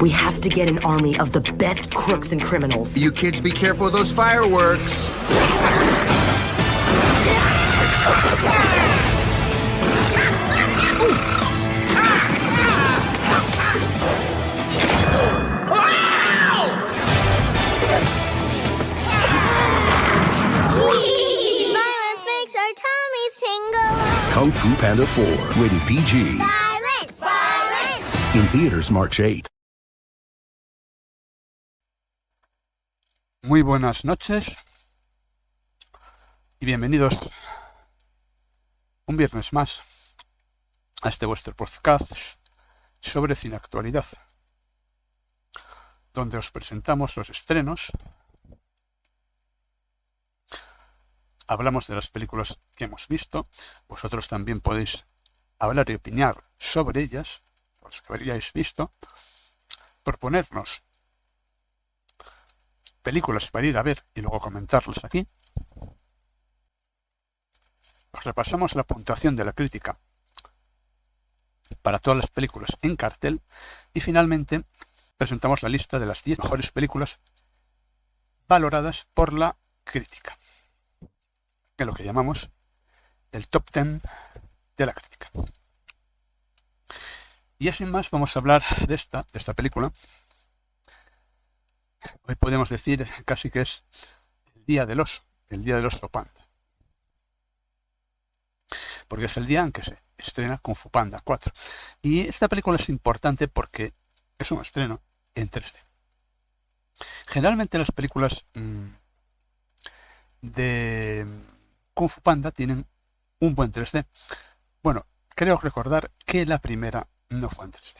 We have to get an army of the best crooks and criminals. You kids be careful of those fireworks. Violence makes our tummies tingle. Kung Fu Panda 4, rated PG. Violence! Violence! In theaters March 8th. Muy buenas noches y bienvenidos un viernes más a este vuestro podcast sobre cine actualidad, donde os presentamos los estrenos, hablamos de las películas que hemos visto, vosotros también podéis hablar y opinar sobre ellas, las que habríais visto, proponernos películas para ir a ver y luego comentarlas aquí. Repasamos la puntuación de la crítica para todas las películas en cartel y finalmente presentamos la lista de las 10 mejores películas valoradas por la crítica, que es lo que llamamos el top 10 de la crítica. Y así más vamos a hablar de esta película. Hoy podemos decir casi que es el día del oso panda. Porque es el día en que se estrena Kung Fu Panda 4. Y esta película es importante porque es un estreno en 3D. Generalmente las películas de Kung Fu Panda tienen un buen 3D. Bueno, creo recordar que la primera no fue en 3D.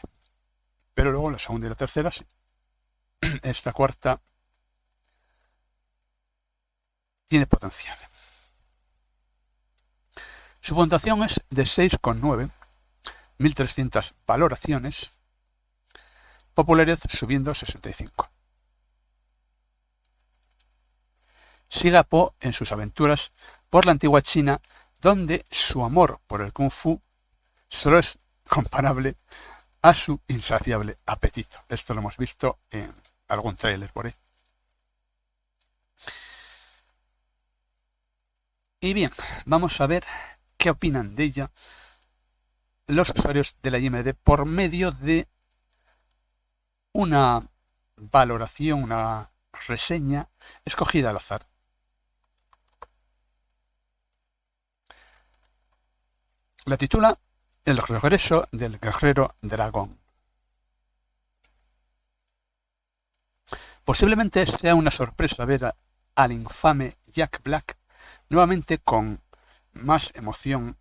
Pero luego la segunda y la tercera sí. Esta cuarta tiene potencial. Su puntuación es de 6,9, 1.300 valoraciones, popularidad subiendo a 65. Sigue a Po en sus aventuras por la antigua China, donde su amor por el Kung Fu solo es comparable a su insaciable apetito. Esto lo hemos visto en algún tráiler por ahí. Y bien, vamos a ver qué opinan de ella los usuarios de la IMDb por medio de una valoración, una reseña escogida al azar. La titula El regreso del guerrero dragón. Posiblemente sea una sorpresa ver al infame Jack Black nuevamente con más emoción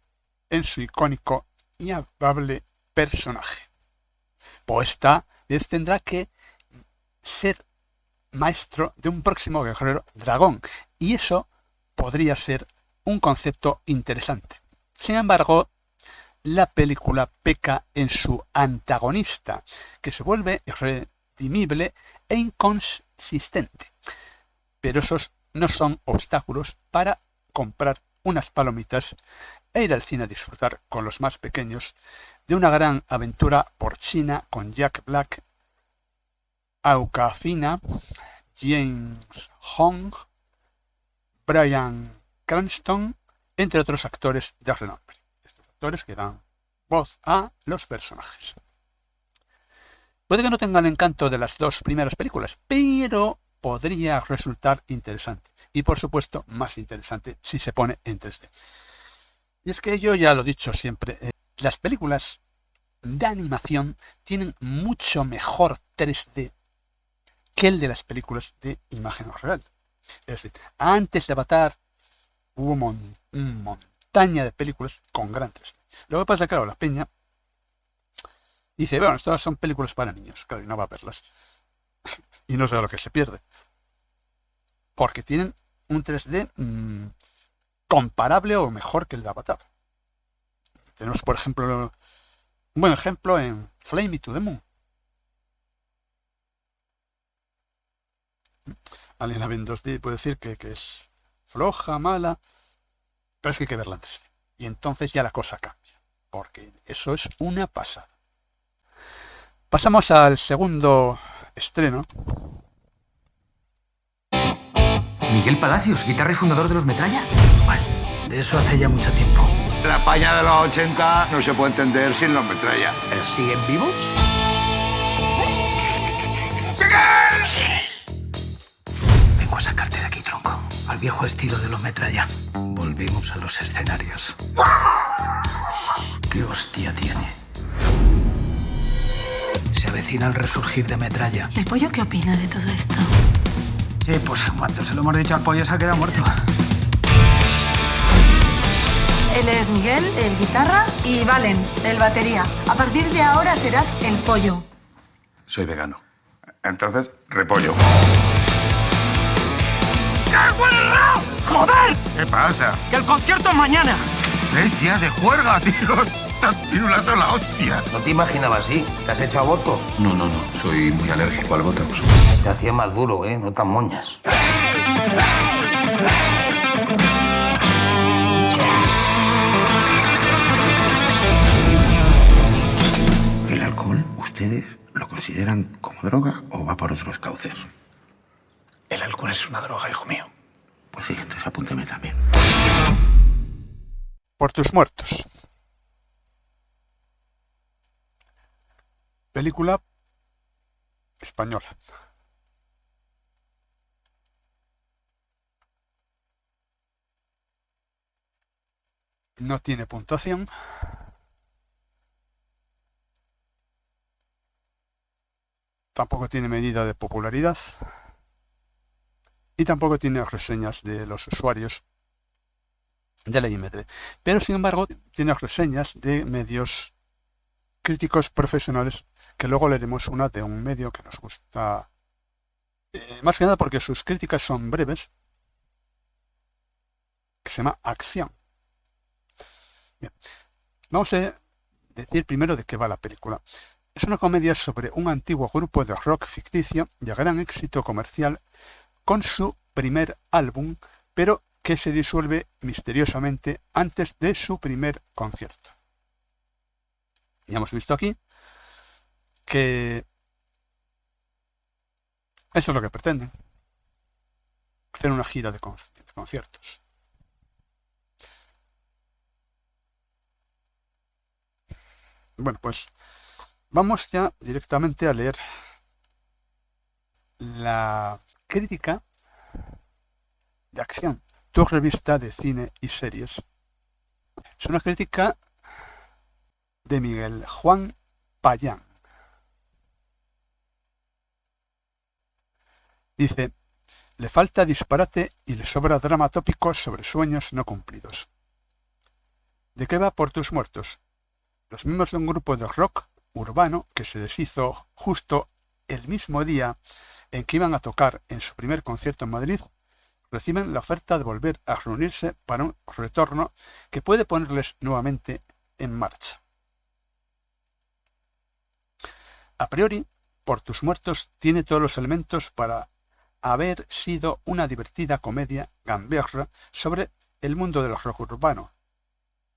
en su icónico y amable personaje. Pues esta vez tendrá que ser maestro de un próximo guerrero dragón, y eso podría ser un concepto interesante. Sin embargo, la película peca en su antagonista, que se vuelve irredimible e inconsistente. Pero esos no son obstáculos para comprar unas palomitas e ir al cine a disfrutar con los más pequeños de una gran aventura por China con Jack Black, Awkwafina, James Hong, Bryan Cranston, entre otros actores de renombre. Estos actores que dan voz a los personajes. Puede que no tengan encanto de las dos primeras películas, pero podría resultar interesante. Y por supuesto, más interesante si se pone en 3D. Y es que yo ya lo he dicho siempre, las películas de animación tienen mucho mejor 3D que el de las películas de imagen real. Es decir, antes de Avatar hubo una montaña de películas con gran 3D. Lo que pasa es que, claro, la peña dice, bueno, estas son películas para niños, claro, y no va a verlas. Y no sé lo que se pierde. Porque tienen un 3D comparable o mejor que el de Avatar. Tenemos, por ejemplo, un buen ejemplo en Fly Me to the Moon. Alguien la ve en 2D puede decir que es floja, mala, pero es que hay que verla en 3D. Y entonces ya la cosa cambia, porque eso es una pasada. Pasamos al segundo estreno. Miguel Palacios, guitarra y fundador de los Metralla. Bueno, de eso hace ya mucho tiempo. La España de los 80 no se puede entender sin los Metralla. ¿Pero siguen vivos? Vengo a sacarte de aquí, tronco. Al viejo estilo de los Metralla. Volvemos a los escenarios. ¡Qué hostia tiene! Se avecina el resurgir de Metralla. ¿Y el pollo qué opina de todo esto? Sí, pues en cuanto se lo hemos dicho al pollo se ha quedado muerto. Él es Miguel, el guitarra, y Valen, el batería. A partir de ahora serás el pollo. Soy vegano. Entonces, repollo. ¡Joder! ¿Qué pasa? ¡Que el concierto es mañana! Es día de juerga, tío. Estas pirulas son la hostia. No te imaginabas así. ¿Te has echado votos? No. Soy muy alérgico al botox. Te hacía más duro, ¿eh? No tan moñas. ¿El alcohol, ustedes lo consideran como droga o va por otros cauces? El alcohol es una droga, hijo mío. Pues sí, entonces apúnteme también. Por tus muertos. Película española. No tiene puntuación. Tampoco tiene medida de popularidad. Y tampoco tiene reseñas de los usuarios de la IMDb. Pero sin embargo tiene reseñas de medios críticos profesionales, que luego leeremos una de un medio que nos gusta, más que nada porque sus críticas son breves, que se llama Acción. Bien. Vamos a decir primero de qué va la película. Es una comedia sobre un antiguo grupo de rock ficticio de gran éxito comercial con su primer álbum, pero que se disuelve misteriosamente antes de su primer concierto. Ya hemos visto aquí que eso es lo que pretenden: hacer una gira de conciertos. Bueno, pues vamos ya directamente a leer la crítica de Acción, tu revista de cine y series. Es una crítica de Miguel Juan Payán. Dice: le falta disparate y le sobra drama tópico sobre sueños no cumplidos. ¿De qué va Por tus muertos? Los miembros de un grupo de rock urbano que se deshizo justo el mismo día en que iban a tocar en su primer concierto en Madrid, reciben la oferta de volver a reunirse para un retorno que puede ponerles nuevamente en marcha. A priori, Por tus muertos tiene todos los elementos para haber sido una divertida comedia gamberra sobre el mundo del rock urbano,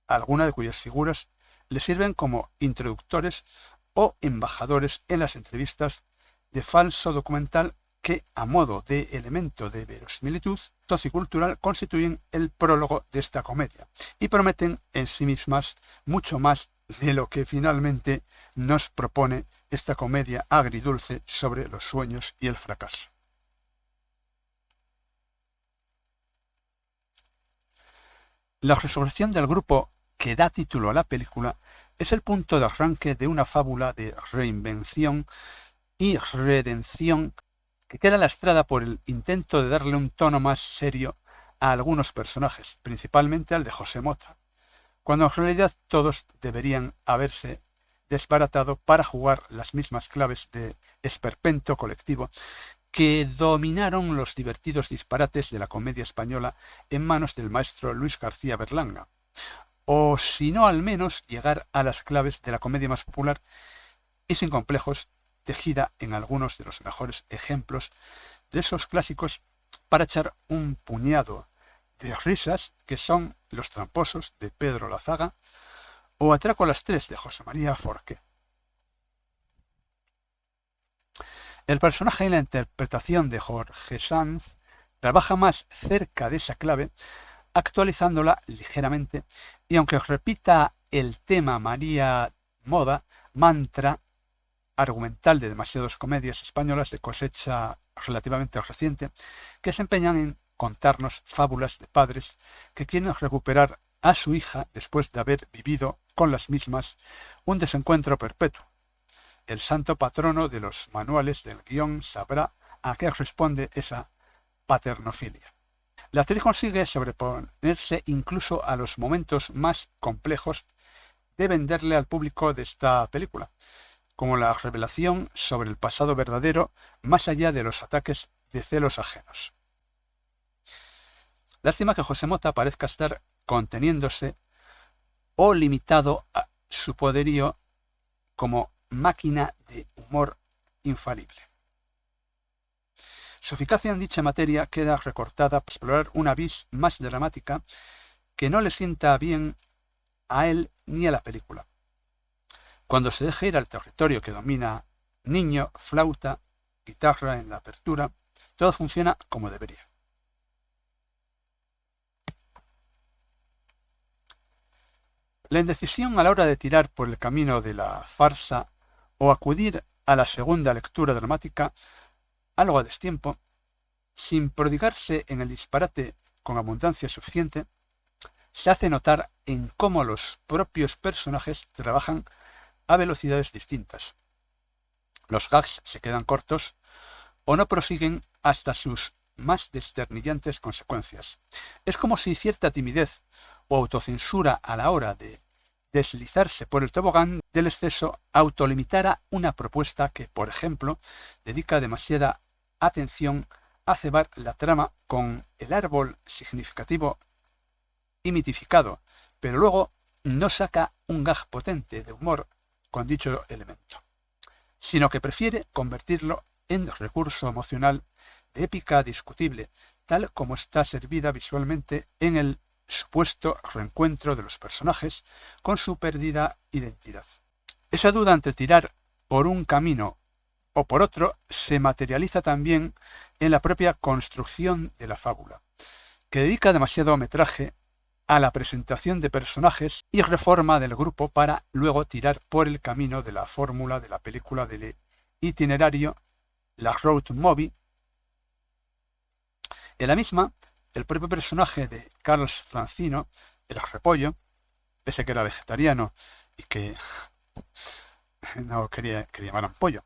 alguna de cuyas figuras le sirven como introductores o embajadores en las entrevistas de falso documental que, a modo de elemento de verosimilitud sociocultural, constituyen el prólogo de esta comedia y prometen en sí mismas mucho más de lo que finalmente nos propone esta comedia agridulce sobre los sueños y el fracaso. La resurrección del grupo que da título a la película es el punto de arranque de una fábula de reinvención y redención que queda lastrada por el intento de darle un tono más serio a algunos personajes, principalmente al de José Mota, cuando en realidad todos deberían haberse desbaratado para jugar las mismas claves de esperpento colectivo que dominaron los divertidos disparates de la comedia española en manos del maestro Luis García Berlanga, o si no al menos llegar a las claves de la comedia más popular y sin complejos, tejida en algunos de los mejores ejemplos de esos clásicos para echar un puñado de risas, que son Los tramposos de Pedro Lazaga o Atraco a las 3 de José María Forqué. El personaje y la interpretación de Jorge Sanz trabaja más cerca de esa clave, actualizándola ligeramente, y aunque repita el tema María Moda, mantra argumental de demasiadas comedias españolas de cosecha relativamente reciente, que se empeñan en contarnos fábulas de padres que quieren recuperar a su hija después de haber vivido con las mismas un desencuentro perpetuo. El santo patrono de los manuales del guión sabrá a qué responde esa paternofilia. La actriz consigue sobreponerse incluso a los momentos más complejos de venderle al público de esta película, como la revelación sobre el pasado verdadero más allá de los ataques de celos ajenos. Lástima que José Mota parezca estar conteniéndose o limitado a su poderío como máquina de humor infalible. Su eficacia en dicha materia queda recortada para explorar una vis más dramática que no le sienta bien a él ni a la película. Cuando se deja ir al territorio que domina niño, flauta, guitarra en la apertura, todo funciona como debería. La indecisión a la hora de tirar por el camino de la farsa o acudir a la segunda lectura dramática, algo a destiempo, sin prodigarse en el disparate con abundancia suficiente, se hace notar en cómo los propios personajes trabajan a velocidades distintas. Los gags se quedan cortos o no prosiguen hasta sus más desternillantes consecuencias. Es como si cierta timidez o autocensura a la hora de deslizarse por el tobogán del exceso autolimitara una propuesta que, por ejemplo, dedica demasiada atención a cebar la trama con el árbol significativo y mitificado, pero luego no saca un gag potente de humor con dicho elemento, sino que prefiere convertirlo en recurso emocional de épica discutible, tal como está servida visualmente en el supuesto reencuentro de los personajes con su perdida identidad. Esa duda entre tirar por un camino o por otro se materializa también en la propia construcción de la fábula, que dedica demasiado metraje a la presentación de personajes y reforma del grupo para luego tirar por el camino de la fórmula de la película del itinerario, la road movie. En la misma, el propio personaje de Carlos Francino, el repollo, ese que era vegetariano y que no quería que le llamaran pollo,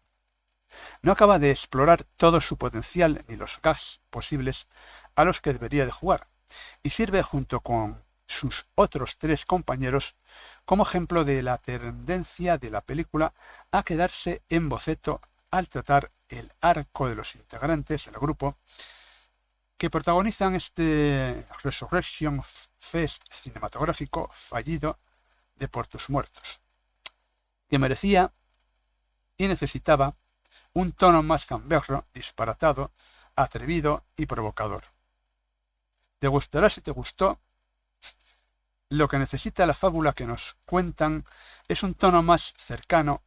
no acaba de explorar todo su potencial ni los gags posibles a los que debería de jugar, y sirve junto con sus otros tres compañeros como ejemplo de la tendencia de la película a quedarse en boceto al tratar el arco de los integrantes del grupo que protagonizan este Resurrection Fest cinematográfico fallido de Por tus muertos, que merecía y necesitaba un tono más gamberro, disparatado, atrevido y provocador. Te gustará si te gustó. Lo que necesita la fábula que nos cuentan es un tono más cercano,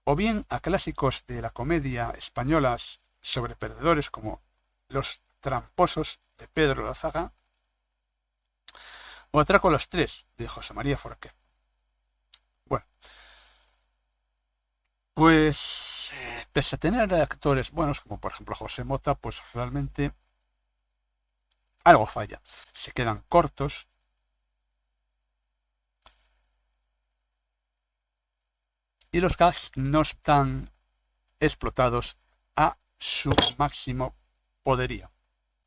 o bien a clásicos de la comedia españolas sobre perdedores como Los tramposos de Pedro Lazaga, o Atraco a los tres de José María Forqué. Bueno, pues pese a tener actores buenos, como por ejemplo José Mota, pues realmente algo falla. Se quedan cortos. Y los gags no están explotados a su máximo poderío.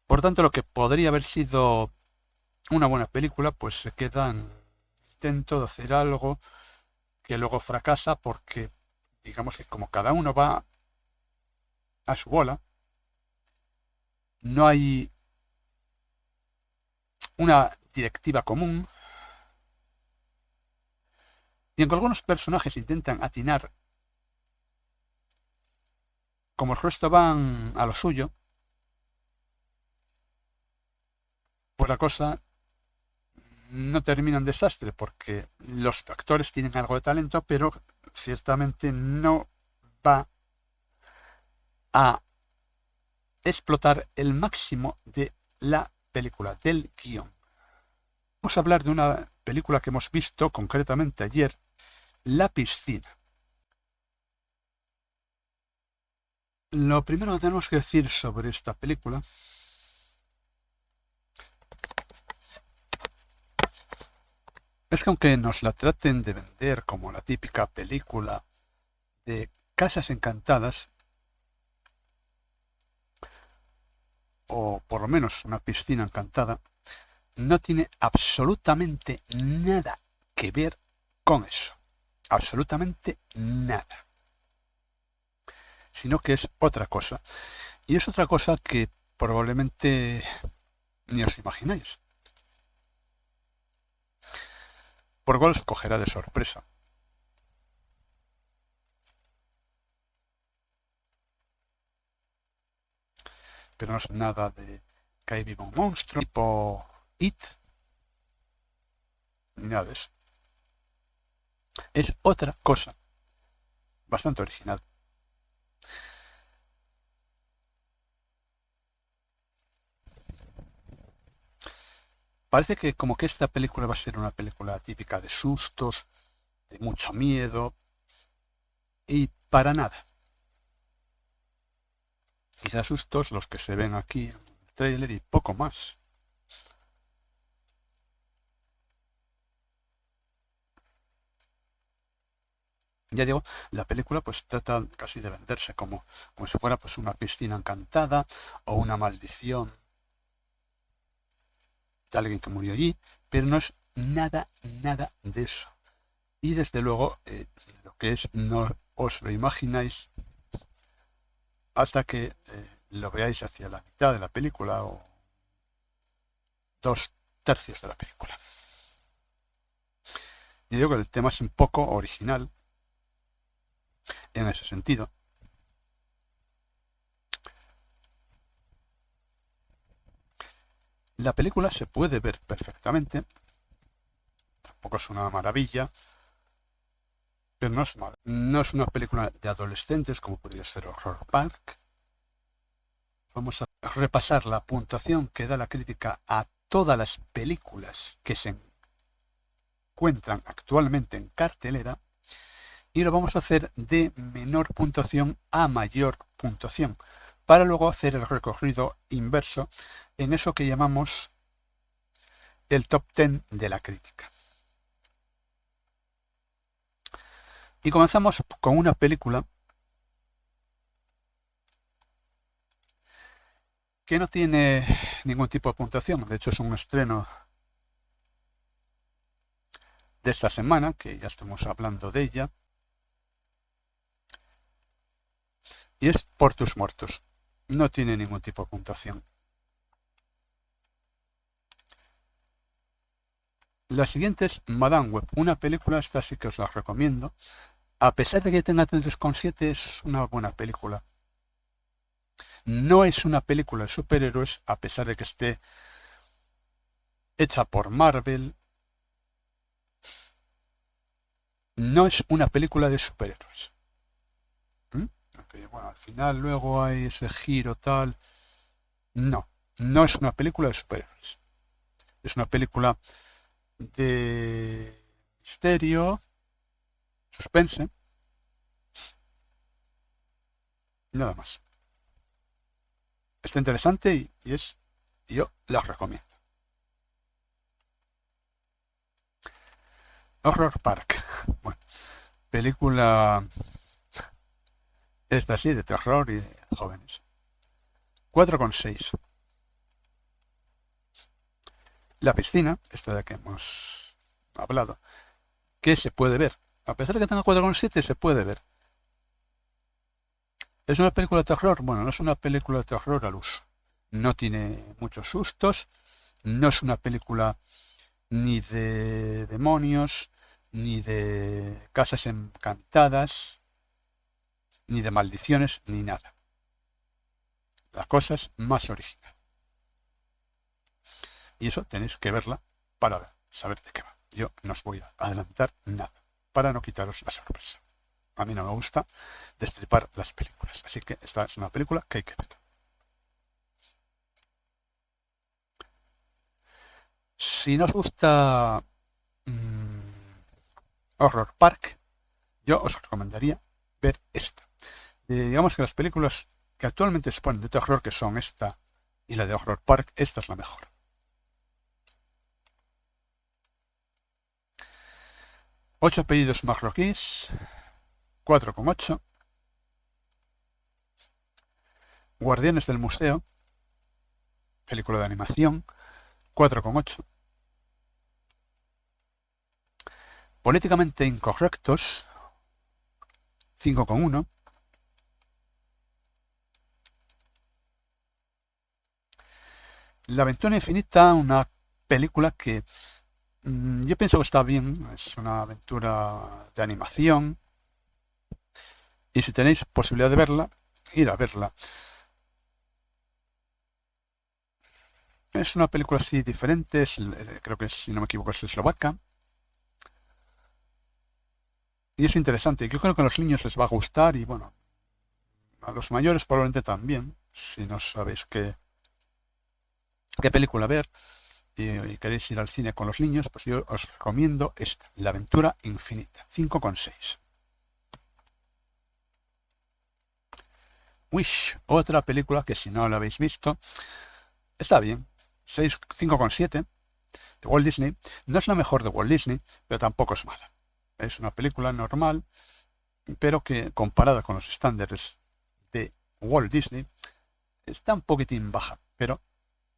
Por tanto, lo que podría haber sido una buena película, pues se queda en intento de hacer algo que luego fracasa porque, digamos que como cada uno va a su bola, no hay una directiva común, y aunque algunos personajes intentan atinar, como el resto van a lo suyo, pues la cosa no termina en desastre, porque los actores tienen algo de talento, pero ciertamente no va a explotar el máximo de la película, del guión. Vamos a hablar de una película que hemos visto concretamente ayer, La piscina. Lo primero que tenemos que decir sobre esta película es que aunque nos la traten de vender como la típica película de casas encantadas, o por lo menos una piscina encantada, no tiene absolutamente nada que ver con eso. Absolutamente nada. Sino que es otra cosa. Y es otra cosa que probablemente ni os imagináis. Por lo cual os cogerá de sorpresa. Pero no es nada de que ahí viva un monstruo, tipo It. Ni nada de eso. Es otra cosa. Bastante original. Parece que como que esta película va a ser una película típica de sustos, de mucho miedo, y para nada. Quizás sustos los que se ven aquí en el tráiler y poco más. Ya digo, la película pues trata casi de venderse como si fuera pues una piscina encantada o una maldición de alguien que murió allí, pero no es nada de eso. Y desde luego lo que es no os lo imagináis hasta que lo veáis hacia la mitad de la película o 2/3 de la película. Y digo que el tema es un poco original en ese sentido. La película se puede ver perfectamente, tampoco es una maravilla, pero no es mala. No es una película de adolescentes como podría ser Horror Park. Vamos a repasar la puntuación que da la crítica a todas las películas que se encuentran actualmente en cartelera y lo vamos a hacer de menor puntuación a mayor puntuación, para luego hacer el recorrido inverso en eso que llamamos el top 10 de la crítica. Y comenzamos con una película que no tiene ningún tipo de puntuación. De hecho, es un estreno de esta semana, que ya estamos hablando de ella. Y es Por tus muertos. No tiene ningún tipo de puntuación. La siguiente es Madame Web, una película, esta sí que os la recomiendo. A pesar de que tenga 3,7, es una buena película. No es una película de superhéroes, a pesar de que esté hecha por Marvel. No es una película de superhéroes. Okay, bueno, al final luego hay ese giro tal. No es una película de superhéroes. Es una película de misterio, suspense, nada más. Está interesante y yo la recomiendo. Horror Park. Bueno, película esta sí, de terror y de jóvenes. 4,6. La piscina, esta de la que hemos hablado, que se puede ver. A pesar de que tenga 4,7, se puede ver. ¿Es una película de terror? Bueno, no es una película de terror al uso. No tiene muchos sustos. No es una película ni de demonios, ni de casas encantadas, ni de maldiciones, ni nada. La cosa es más original. Y eso tenéis que verla para saber de qué va. Yo no os voy a adelantar nada, para no quitaros la sorpresa. a mí no me gusta destripar las películas. Así que esta es una película que hay que ver. Si nos gusta Horror Park, yo os recomendaría ver esta. Digamos que las películas que actualmente se ponen de terror, que son esta y la de Horror Park, esta es la mejor. Ocho apellidos marroquíes, 4,8. Guardianes del Museo, película de animación, 4,8. Políticamente incorrectos, 5,1. La aventura infinita, una película que yo pienso que está bien, es una aventura de animación y si tenéis posibilidad de verla, ir a verla. Es una película así diferente, creo que si no me equivoco es eslovaca. Y es interesante, yo creo que a los niños les va a gustar y bueno, a los mayores probablemente también, si no sabéis qué película ver y queréis ir al cine con los niños, pues yo os recomiendo esta, La aventura infinita, 5,6. Wish, otra película que si no la habéis visto, está bien, 5,7, de Walt Disney. No es la mejor de Walt Disney, pero tampoco es mala. Es una película normal, pero que comparada con los estándares de Walt Disney, está un poquitín baja, pero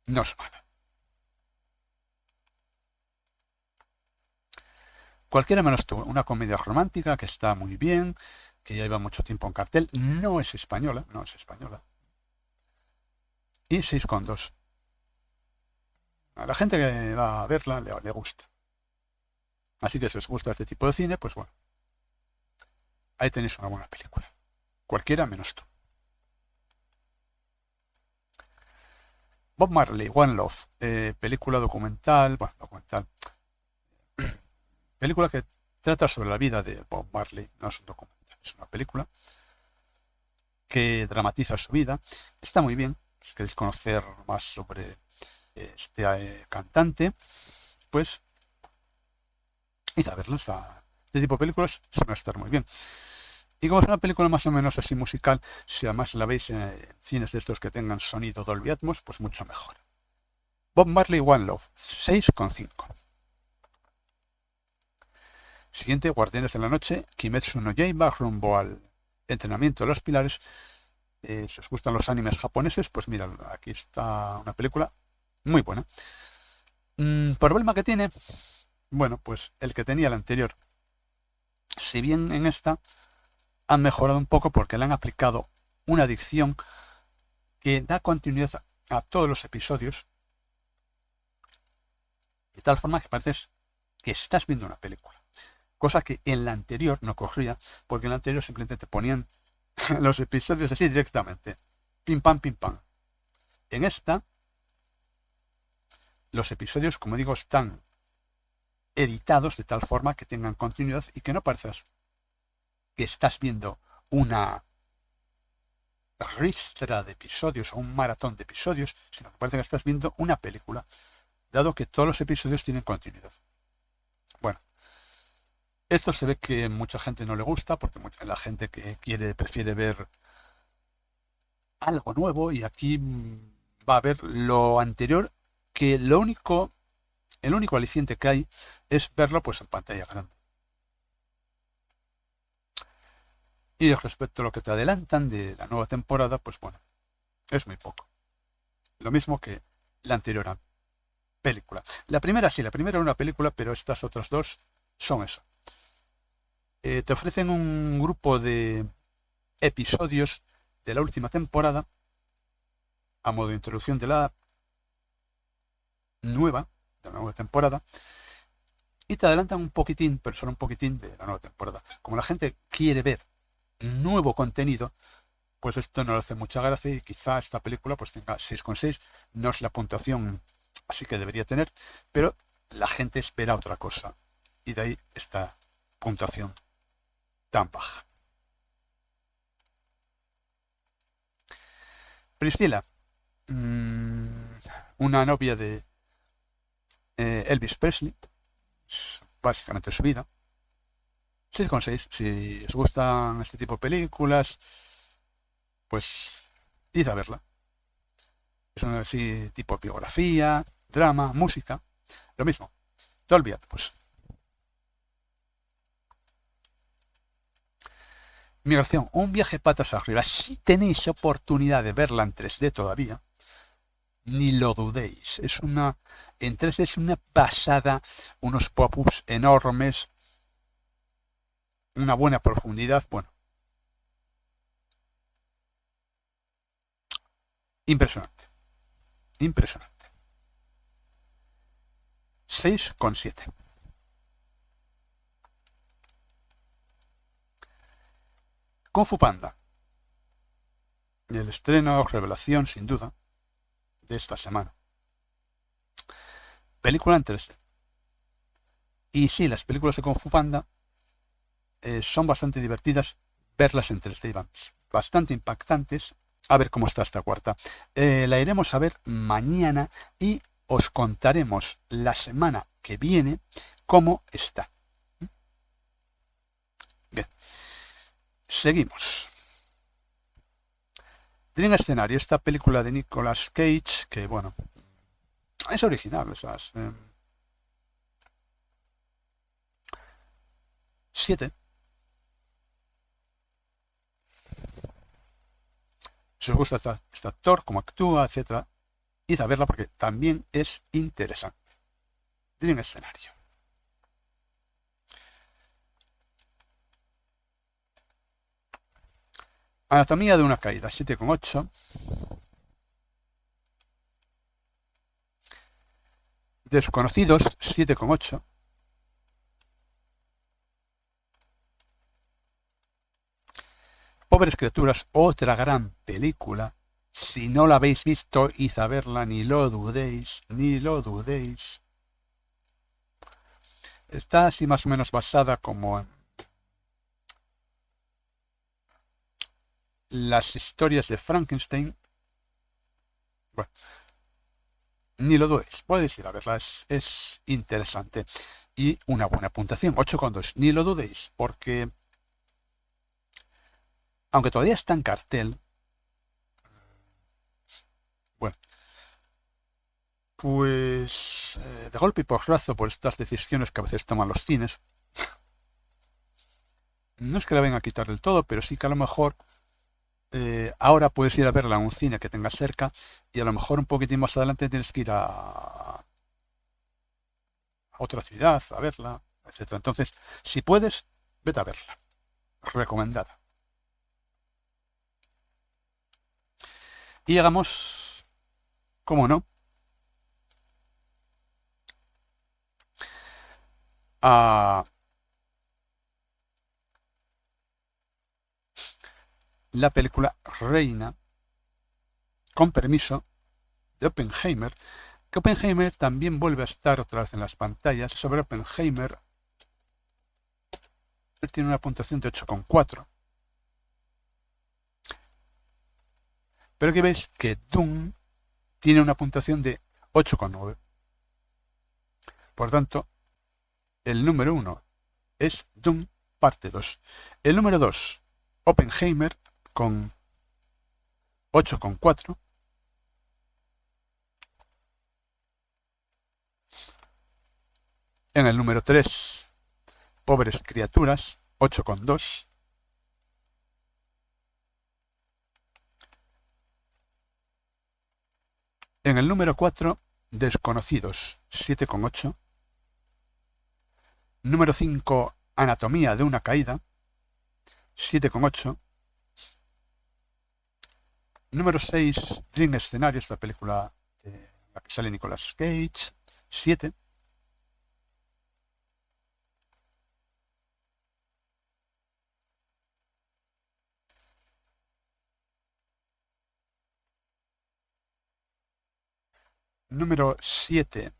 no es mala. Cualquiera menos tú, una comedia romántica que está muy bien, que ya lleva mucho tiempo en cartel, no es española. Y 6,2. A la gente que va a verla le gusta. Así que si os gusta este tipo de cine, pues bueno, ahí tenéis una buena película. Cualquiera menos tú. Bob Marley, One Love, película documental, película que trata sobre la vida de Bob Marley, no es un documental, es una película que dramatiza su vida. Está muy bien, si queréis conocer más sobre este cantante, pues id a verlo. Este tipo de películas suelen estar muy bien. Y como es una película más o menos así musical, si además la veis en cines de estos que tengan sonido Dolby Atmos, pues mucho mejor. Bob Marley, One Love, 6,5. Siguiente, Guardianes de la Noche, Kimetsu no Yaiba, rumbo al entrenamiento de los pilares. Si os gustan los animes japoneses, pues mira, aquí está una película muy buena. Problema que tiene, bueno, pues el que tenía el anterior. Si bien en esta han mejorado un poco porque le han aplicado una dicción que da continuidad a todos los episodios, de tal forma que parece que estás viendo una película. Cosa que en la anterior no ocurría, porque en la anterior simplemente te ponían los episodios así directamente. Pim pam, pim pam. En esta, los episodios, como digo, están editados de tal forma que tengan continuidad y que no parezcas que estás viendo una ristra de episodios o un maratón de episodios, sino que parece que estás viendo una película, dado que todos los episodios tienen continuidad. Bueno, esto se ve que mucha gente no le gusta, porque la gente que prefiere ver algo nuevo, y aquí va a ver lo anterior, que el único aliciente que hay es verlo pues en pantalla grande. Y respecto a lo que te adelantan de la nueva temporada, pues bueno, es muy poco. Lo mismo que la anterior película. La primera era una película, pero estas otras dos son eso. Te ofrecen un grupo de episodios de la última temporada a modo de introducción de la nueva temporada, y te adelantan un poquitín, pero solo un poquitín de la nueva temporada. Como la gente quiere ver nuevo contenido, pues esto no le hace mucha gracia, y quizá esta película pues tenga 6,6, no es la puntuación así que debería tener, pero la gente espera otra cosa, y de ahí esta puntuación tan baja. Priscilla, una novia de Elvis Presley, es básicamente su vida. 6,6. Si os gustan este tipo de películas, pues id a verla. Es una así tipo biografía, drama, música, lo mismo. Dolby Atmos. Migración, un viaje patas arriba. Si tenéis oportunidad de verla en 3D todavía, ni lo dudéis. En 3D es una pasada, unos pop-ups enormes, una buena profundidad, bueno. Impresionante. Impresionante. 6,7. Kung Fu Panda. El estreno, revelación, sin duda, de esta semana. Película en 3D. Y sí, las películas de Kung Fu Panda son bastante divertidas verlas en 3D, bastante impactantes. A ver cómo está esta cuarta. La iremos a ver mañana y os contaremos la semana que viene cómo está. Bien. Seguimos. Tienen escenario esta película de Nicolas Cage, que bueno, es original, esas 7. Si os gusta este actor, cómo actúa, etcétera, id a verla porque también es interesante. Tienen escenario. Anatomía de una caída, 7,8. Desconocidos, 7,8. Pobres criaturas, otra gran película. Si no la habéis visto, id a verla, ni lo dudéis, ni lo dudéis. Está así más o menos basada como en las historias de Frankenstein. Bueno, ni lo dudéis, podéis ir a verla, es interesante. Y una buena puntuación, 8,2. Ni lo dudéis, porque aunque todavía está en cartel, bueno, pues de golpe y porrazo por estas decisiones que a veces toman los cines, no es que la vengan a quitar del todo, pero sí que a lo mejor ahora puedes ir a verla en un cine que tengas cerca y a lo mejor un poquitín más adelante tienes que ir a otra ciudad a verla, etcétera. Entonces, si puedes, vete a verla. Recomendada. Y llegamos, ¿cómo no?, a la película Reina, con permiso, de Oppenheimer, que Oppenheimer también vuelve a estar otra vez en las pantallas. Sobre Oppenheimer tiene una puntuación de 8,4. Pero aquí veis que Dune tiene una puntuación de 8,9. Por tanto, el número 1 es Dune parte 2. El número 2, Oppenheimer, con 8,4. En el número 3, Pobres criaturas, 8,2. En el número 4, Desconocidos, 7,8. Número 5, Anatomía de una caída, 7,8. Número 6, Dream Scenarios, la película de la que sale Nicolas Cage, 7. Número 7,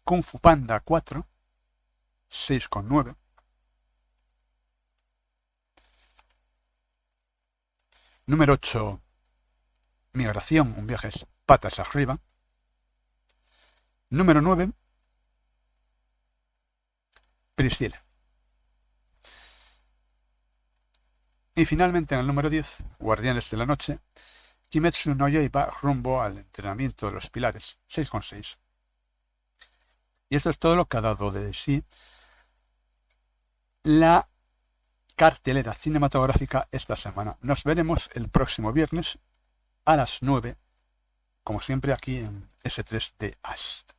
Kung Fu Panda 4, 6,9. Número 8, Migración, un viaje es patas arriba. Número 9, Priscila. Y finalmente en el número 10, Guardianes de la Noche, Kimetsu no Yaiba rumbo al entrenamiento de los pilares, 6,6. Y esto es todo lo que ha dado de sí la cartelera cinematográfica esta semana. Nos veremos el próximo viernes a las 9, como siempre aquí en S3 de Asta.